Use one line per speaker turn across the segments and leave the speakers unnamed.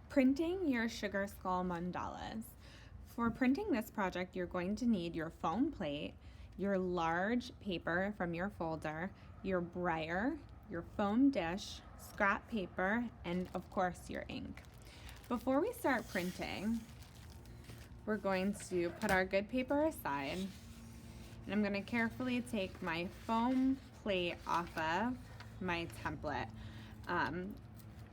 Printing your sugar skull mandalas. For printing this project, you're going to need your foam plate, your large paper from your folder, your brayer, your foam dish, scrap paper, and of course your ink. Before we start printing, we're going to put our good paper aside, and I'm going to carefully take my foam plate off of my template.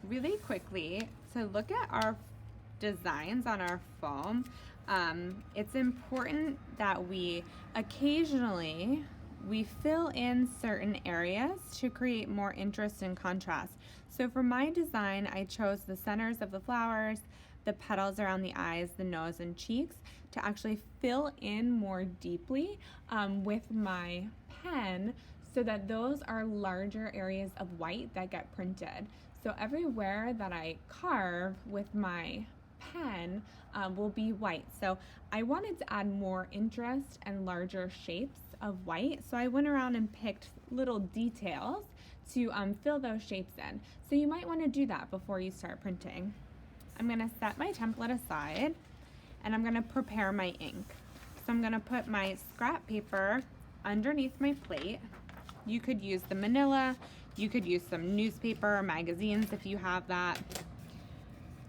Really quickly, to look at our designs on our foam, it's important that we occasionally fill in certain areas to create more interest and contrast. So for my design, I chose the centers of the flowers, the petals around the eyes, the nose, and cheeks to actually fill in more deeply with my pen, so that those are larger areas of white that get printed. So everywhere that I carve with my pen will be white. So I wanted to add more interest and larger shapes of white. So I went around and picked little details to fill those shapes in. So you might want to do that before you start printing. I'm going to set my template aside and I'm going to prepare my ink. So I'm going to put my scrap paper underneath my plate. You could use the Manila, you could use some newspaper or magazines if you have that.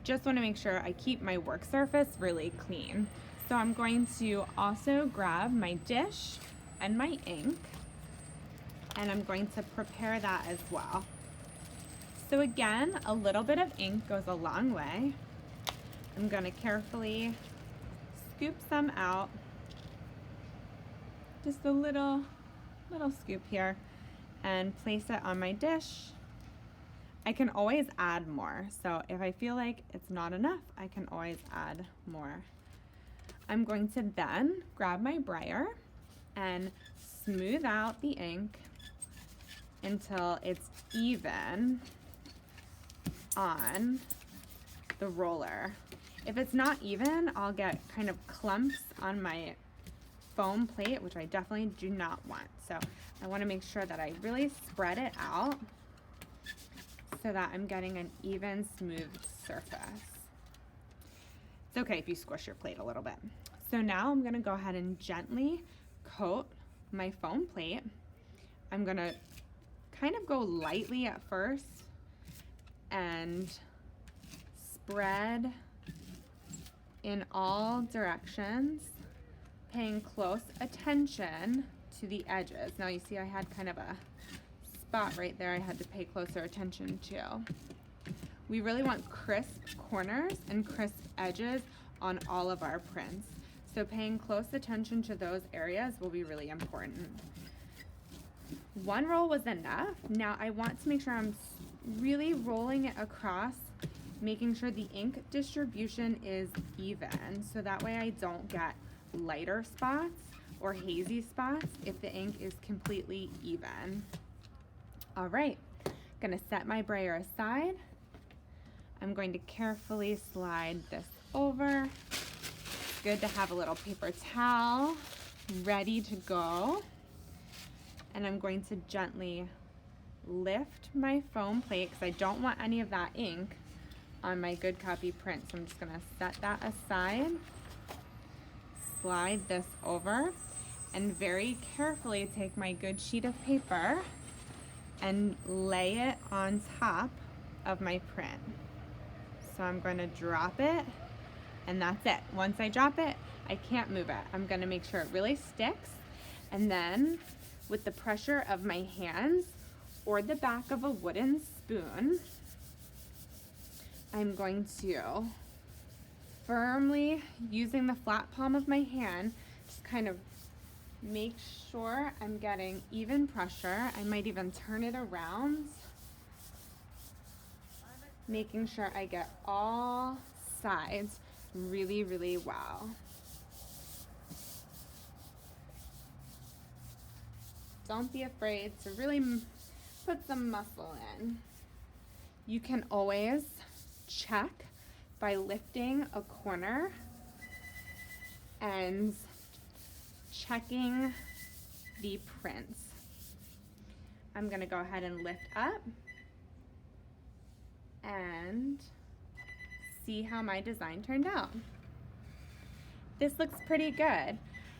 Just want to make sure I keep my work surface really clean. So I'm going to also grab my dish and my ink, and I'm going to prepare that as well. So again, a little bit of ink goes a long way. I'm going to carefully scoop some out. Just a little scoop here, and place it on my dish. I can always add more, so if I feel like it's not enough, I can always add more. I'm going to then grab my brayer and smooth out the ink until it's even on the roller. If it's not even, I'll get kind of clumps on my foam plate, which I definitely do not want. So I want to make sure that I really spread it out so that I'm getting an even, smooth surface. It's okay if you squish your plate a little bit. So now I'm going to go ahead and gently coat my foam plate. I'm going to kind of go lightly at first and spread in all directions, paying close attention to the edges. Now you see I had kind of a spot right there I had to pay closer attention to. We really want crisp corners and crisp edges on all of our prints. So paying close attention to those areas will be really important. One roll was enough. Now I want to make sure I'm really rolling it across, making sure the ink distribution is even, so that way I don't get lighter spots or hazy spots if the ink is completely even. All right, gonna set my brayer aside. I'm going to carefully slide this over. It's good to have a little paper towel ready to go. And I'm going to gently lift my foam plate because I don't want any of that ink on my good copy print. So I'm just gonna set that aside, slide this over, and very carefully take my good sheet of paper and lay it on top of my print. So I'm going to drop it, and that's it. Once I drop it, I can't move it. I'm going to make sure it really sticks, and then with the pressure of my hands or the back of a wooden spoon, I'm going to firmly, using the flat palm of my hand, just kind of make sure I'm getting even pressure. I might even turn it around, making sure I get all sides really, really well. Don't be afraid to really put some muscle in. You can always check by lifting a corner and checking the prints. I'm gonna go ahead and lift up and see how my design turned out. This looks pretty good.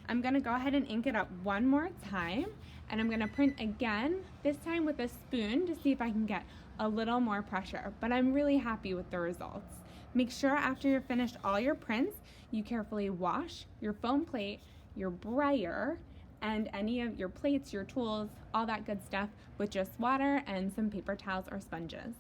I'm gonna go ahead and ink it up one more time, and I'm gonna print again, this time with a spoon to see if I can get a little more pressure, but I'm really happy with the results. Make sure after you're finished all your prints, you carefully wash your foam plate, your brayer, and any of your plates, your tools, all that good stuff with just water and some paper towels or sponges.